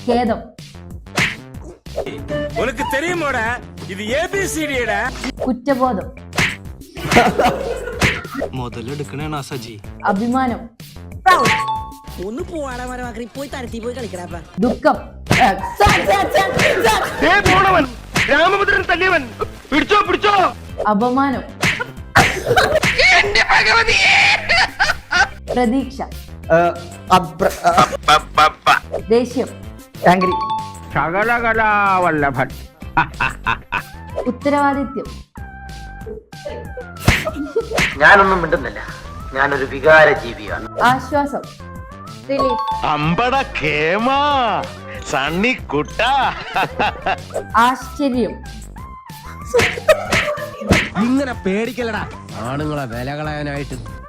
ഖേദം. ഉനക്ക് തെരിയുമോടാ ഇത് എബിസിഡിടാ. കുറ്റബോധം. മുതലെടുക്കണേണ സജി. അഭിമാനം. ഒന്ന് പോവാടാ മരമാക്കി പോയി തരത്തി പോയി കളിക്കടാ. ദുഃഖം. രാമഭദ്രൻ തല്ലിയവൻ പിടിച്ചോ പിടിച്ചോ. അപമാനം. പ്രതീക്ഷ. ദേഷ്യം. ആംഗ്രി. ശകലകലാവല്ലഭൻ. ഉത്തരവാദിത്യം. ഞാനൊന്നും മിണ്ടുന്നില്ല, ഞാനൊരു വികാര ജീവിയാണ്. ആശ്വാസം. റിലീഫ്. അമ്പട കേമാ സണ്ണിക്കുട്ട. ആശ്ചര്യം. ഇങ്ങനെ പേടിക്കലടാ ആണുങ്ങളെ വില കളയാനായിട്ട്.